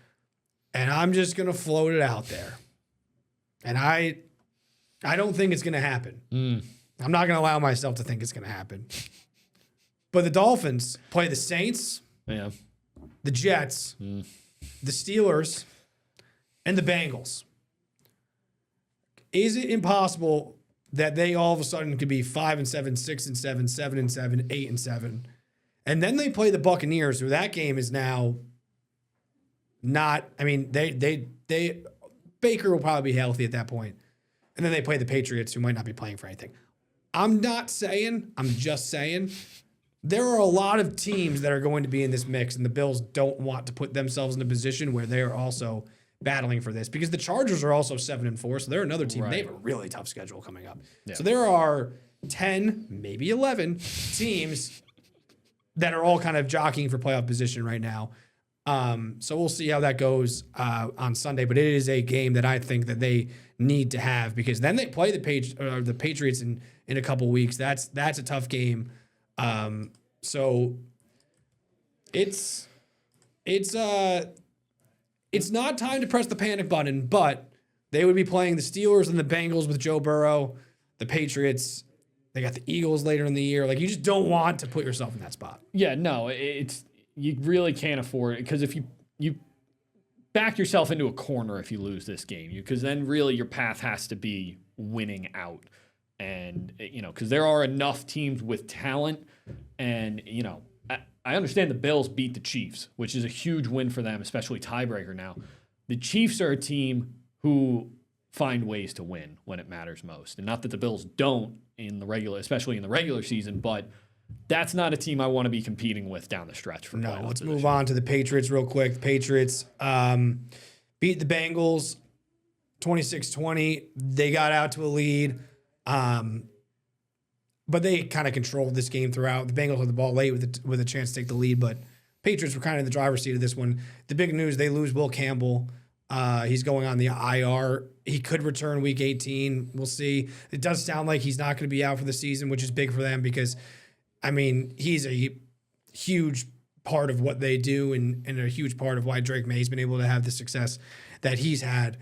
and I'm just gonna float it out there. And I don't think it's gonna happen. I'm not gonna allow myself to think it's gonna happen. But the Dolphins play the Saints, the Jets, the Steelers, and the Bengals. Is it impossible that they all of a sudden could be 5-7, 6-7, 7-7, 8-7, and then they play the Buccaneers, who that game is now not? I mean, they Baker will probably be healthy at that point, and then they play the Patriots, who might not be playing for anything. I'm not saying. I'm just saying. There are a lot of teams that are going to be in this mix, and the Bills don't want to put themselves in a position where they're also battling for this, because the Chargers are also 7-4, so they're another team. Right. They have a really tough schedule coming up. Yeah. So there are 10, maybe 11 teams that are all kind of jockeying for playoff position right now. So we'll see how that goes on Sunday, but it is a game that I think that they need to have, because then they play the Patriots in a couple weeks. That's a tough game. So it's not time to press the panic button, but they would be playing the Steelers and the Bengals with Joe Burrow, the Patriots. They got the Eagles later in the year. Like, you just don't want to put yourself in that spot. Yeah, no, you really can't afford it, because if you back yourself into a corner if you lose this game, because then really your path has to be winning out. And, because there are enough teams with talent, and, I understand the Bills beat the Chiefs, which is a huge win for them, especially tiebreaker now. The Chiefs are a team who find ways to win when it matters most. And not that the Bills don't especially in the regular season, but that's not a team I want to be competing with down the stretch for playoff Let's position. move on to the Patriots real quick. The Patriots beat the Bengals 26-20. They got out to a lead. But they kind of controlled this game throughout. The Bengals had the ball late with a chance to take the lead, but Patriots were kind of in the driver's seat of this one. The big news, they lose Will Campbell. He's going on the IR. He could return week 18. We'll see. It does sound like he's not going to be out for the season, which is big for them, because, he's a huge part of what they do, and a huge part of why Drake May's been able to have the success that he's had.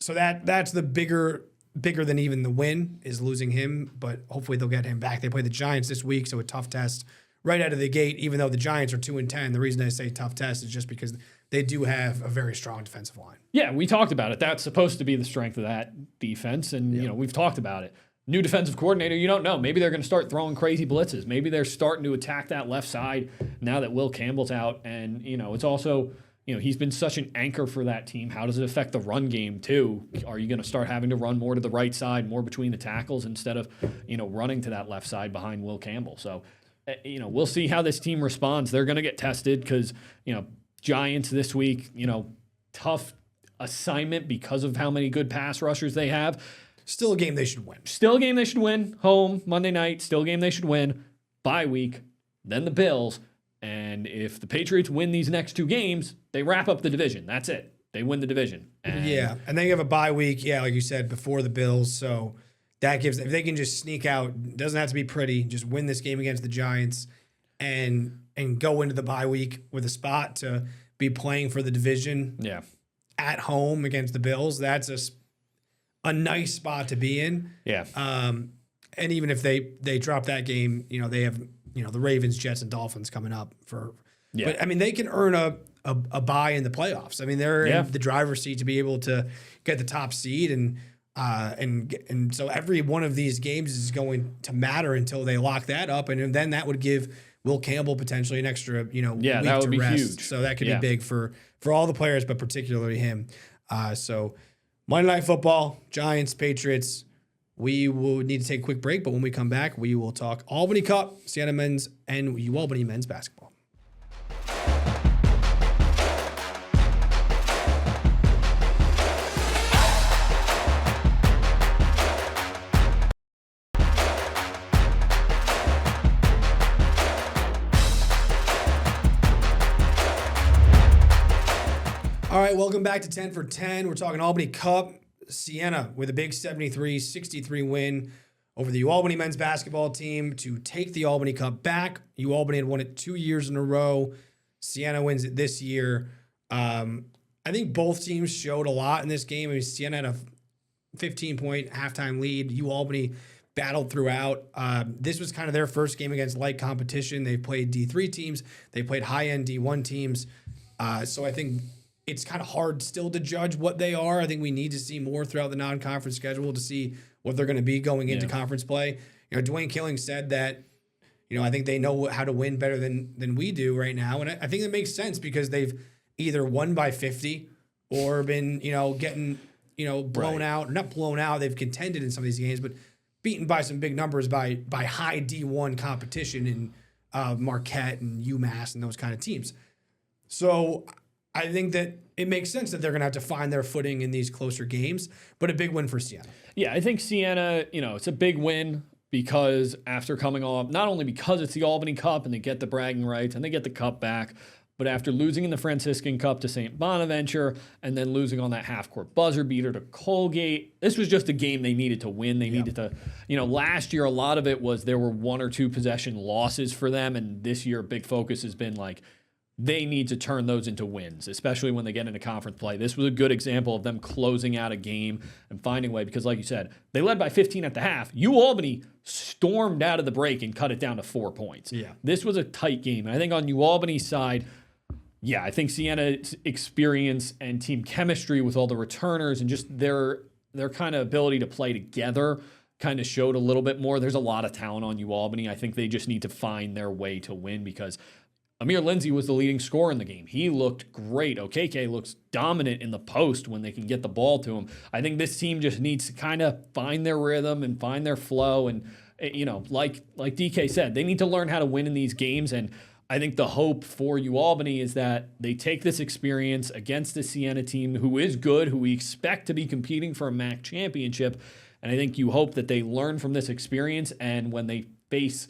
So that's the bigger than even the win is losing him, but hopefully they'll get him back. They play the Giants this week, so a tough test right out of the gate, even though the Giants are 2-10. The reason I say tough test is just because they do have a very strong defensive line. Yeah, we talked about it. That's supposed to be the strength of that defense, and we've talked about it. New defensive coordinator, you don't know. Maybe they're going to start throwing crazy blitzes. Maybe they're starting to attack that left side now that Will Campbell's out, and it's also he's been such an anchor for that team. How does it affect the run game too? Are you going to start having to run more to the right side, more between the tackles, instead of, running to that left side behind Will Campbell? So, we'll see how this team responds. They're going to get tested because, Giants this week, tough assignment because of how many good pass rushers they have. Still a game they should win. Still a game they should win. Home, Monday night, still a game they should win. Bye week, then the Bills. And if the Patriots win these next two games, they wrap up the division. That's it. They win the division. And they have a bye week, like you said, before the Bills. So that gives, if they can just sneak out, it doesn't have to be pretty, just win this game against the Giants and go into the bye week with a spot to be playing for the division at home against the Bills. That's a nice spot to be in. Yeah. And even if they drop that game, they have the Ravens, Jets, and Dolphins coming up for Yeah. But I mean, they can earn a bye in the playoffs. I mean, they're in the driver's seat to be able to get the top seed, and so every one of these games is going to matter until they lock that up, and then that would give Will Campbell potentially an extra week that would to be rest. huge. So that could be big for all the players, but particularly him. So Monday Night Football, Giants, Patriots. We will need to take a quick break, but when we come back, we will talk Albany Cup, Siena men's, and UAlbany men's basketball. All right, welcome back to 10 for 10. We're talking Albany Cup. Siena with a big 73-63 win over the UAlbany men's basketball team to take the Albany Cup back. UAlbany had won it 2 years in a row. Siena wins it this year. I think both teams showed a lot in this game. I mean, Siena had a 15-point halftime lead. UAlbany battled throughout. This was kind of their first game against light competition. They played D3 teams. They played high-end D1 teams. So I think it's kind of hard still to judge what they are. I think we need to see more throughout the non-conference schedule to see what they're going to be going into conference play. Dwayne Killing said that, I think they know how to win better than we do right now. And I think that makes sense because they've either won by 50 or been, getting, blown out, or not blown out. They've contended in some of these games, but beaten by some big numbers by high D1 competition in Marquette and UMass and those kind of teams. So I think that it makes sense that they're going to have to find their footing in these closer games, but a big win for Siena. Yeah, I think Siena, it's a big win because after coming off, not only because it's the Albany Cup and they get the bragging rights and they get the cup back, but after losing in the Franciscan Cup to St. Bonaventure and then losing on that half-court buzzer beater to Colgate, this was just a game they needed to win. They needed to, last year a lot of it was there were 1 or 2 possession losses for them, and this year a big focus has been like, they need to turn those into wins, especially when they get into conference play. This was a good example of them closing out a game and finding a way because, like you said, they led by 15 at the half. UAlbany stormed out of the break and cut it down to 4 points. Yeah. This was a tight game. And I think on UAlbany's side, I think Siena's experience and team chemistry with all the returners and just their kind of ability to play together kind of showed a little bit more. There's a lot of talent on UAlbany. I think they just need to find their way to win because Amir Lindsay was the leading scorer in the game. He looked great. OKK looks dominant in the post when they can get the ball to him. I think this team just needs to kind of find their rhythm and find their flow. And, like DK said, they need to learn how to win in these games. And I think the hope for UAlbany is that they take this experience against the Siena team who is good, who we expect to be competing for a MAC championship. And I think you hope that they learn from this experience. And when they face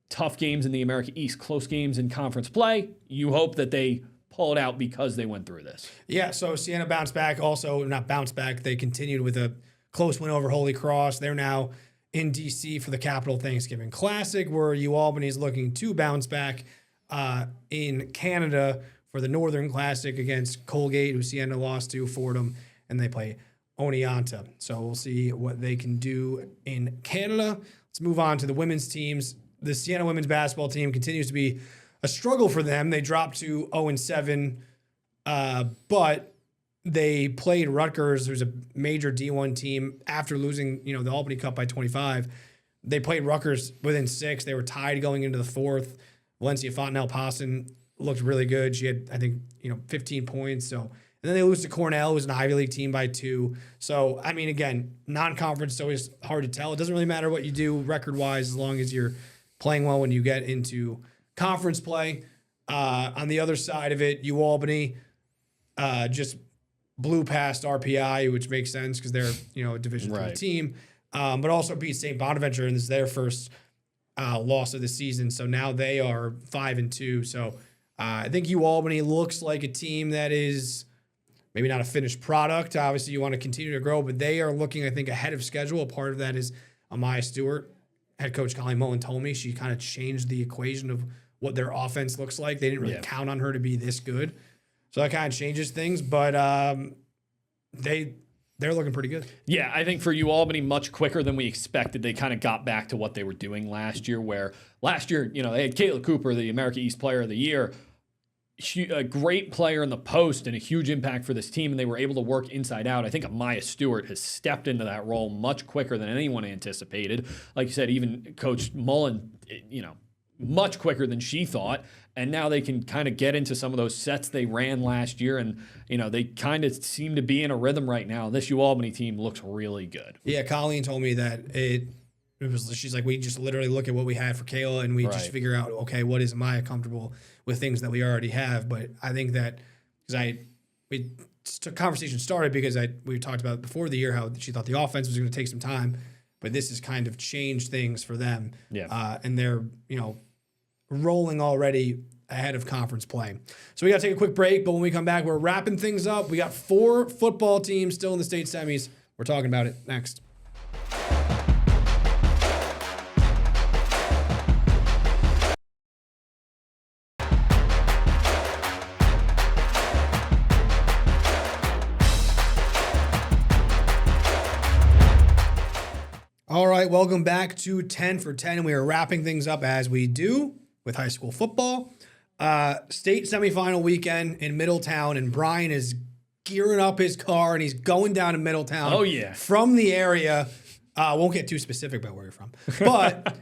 tough games in the America East, close games in conference play, you hope that they pull it out because they went through this. Yeah, so Siena bounced back. Also, not bounced back. They continued with a close win over Holy Cross. They're now in D.C. for the Capital Thanksgiving Classic, where UAlbany is looking to bounce back in Canada for the Northern Classic against Colgate, who Siena lost to Fordham, and they play Oneonta. So we'll see what they can do in Canada. Let's move on to the women's teams. The Siena women's basketball team continues to be a struggle for them. They dropped to 0-7, but they played Rutgers, who's a major D1 team, after losing, the Albany Cup by 25. They played Rutgers within 6. They were tied going into the 4th. Valencia Fontenelle-Poston looked really good. She had, I think, 15 points. So, and then they lose to Cornell, who's an Ivy League team, by 2. So, I mean, again, non-conference is always hard to tell. It doesn't really matter what you do record-wise as long as you're playing well when you get into conference play. On the other side of it, UAlbany just blew past RPI, which makes sense because they're a Division III team, but also beat St. Bonaventure, and this is their first loss of the season. So now they are 5-2. So I think UAlbany looks like a team that is maybe not a finished product. Obviously, you want to continue to grow, but they are looking, I think, ahead of schedule. A part of that is Amaya Stewart. Head coach Colleen Mullen told me she kind of changed the equation of what their offense looks like. They didn't really count on her to be this good. So that kind of changes things. But they they're looking pretty good. Yeah, I think for UAlbany, much quicker than we expected. They kind of got back to what they were doing last year, where last year, they had Kayla Cooper, the America East Player of the Year, a great player in the post and a huge impact for this team, and they were able to work inside out. I think Amaya Stewart has stepped into that role much quicker than anyone anticipated. Like you said, even Coach Mullen, much quicker than she thought. And now they can kind of get into some of those sets they ran last year, and they kind of seem to be in a rhythm right now. This UAlbany team looks really good. Yeah, Colleen told me that she's like, we just literally look at what we had for Kayla and we just figure out, okay, what is Maya comfortable with things that we already have. But I think that conversation started because we talked about before the year how she thought the offense was going to take some time, but this has kind of changed things for them. Yeah. And they're, rolling already ahead of conference play. So we got to take a quick break, but when we come back, we're wrapping things up. We got 4 football teams still in the state semis. We're talking about it next. All right, welcome back to 10 for 10. We are wrapping things up as we do with high school football. State semifinal weekend in Middletown, and Brian is gearing up his car and he's going down to Middletown. Oh, yeah. From the area. Won't get too specific about where you're from. But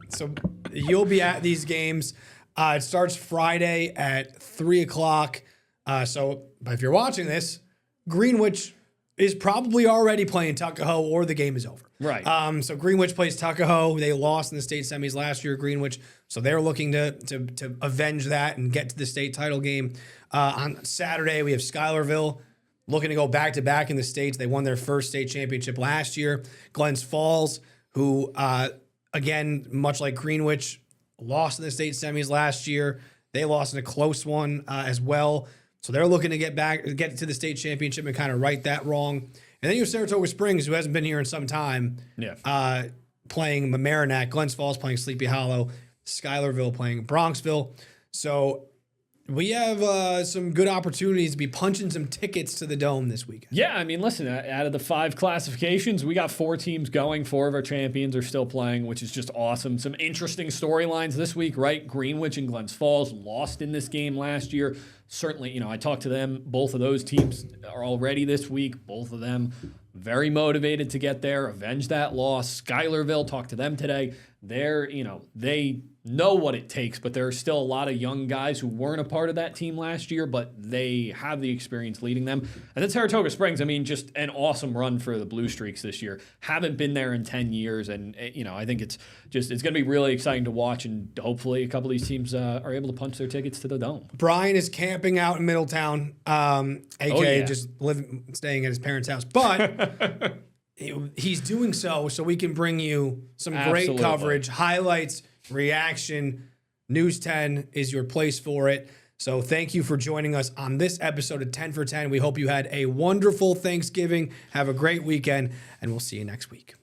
so you'll be at these games. It starts Friday at 3 o'clock. But if you're watching this, Greenwich is probably already playing Tuckahoe or the game is over. Right. So Greenwich plays Tuckahoe. They lost in the state semis last year, Greenwich. So they're looking to avenge that and get to the state title game. On Saturday, we have Schuylerville looking to go back-to-back in the states. They won their first state championship last year. Glens Falls, who, again, much like Greenwich, lost in the state semis last year. They lost in a close one as well. So they're looking to get to the state championship and kind of right that wrong. And then you have Saratoga Springs, who hasn't been here in some time, playing Mamaroneck. Glens Falls playing Sleepy Hollow. Schuylerville playing Bronxville. So we have some good opportunities to be punching some tickets to the Dome this weekend. Yeah, I mean, listen, out of the 5 classifications, we got 4 teams going. 4 of our champions are still playing, which is just awesome. Some interesting storylines this week, right? Greenwich and Glens Falls lost in this game last year. Certainly, I talked to them. Both of those teams are already this week. Both of them very motivated to get there, avenge that loss. Schuylerville, talked to them today. They know what it takes, but there are still a lot of young guys who weren't a part of that team last year, but they have the experience leading them. And then Saratoga Springs, I mean, just an awesome run for the Blue Streaks this year. Haven't been there in 10 years, and I think it's going to be really exciting to watch, and hopefully a couple of these teams are able to punch their tickets to the Dome. Brian is camping out in Middletown, aka just staying at his parents' house, but he's doing so we can bring you some great coverage, highlights, reaction. News 10 is your place for it. So thank you for joining us on this episode of 10 for 10. We hope you had a wonderful Thanksgiving. Have a great weekend, and we'll see you next week.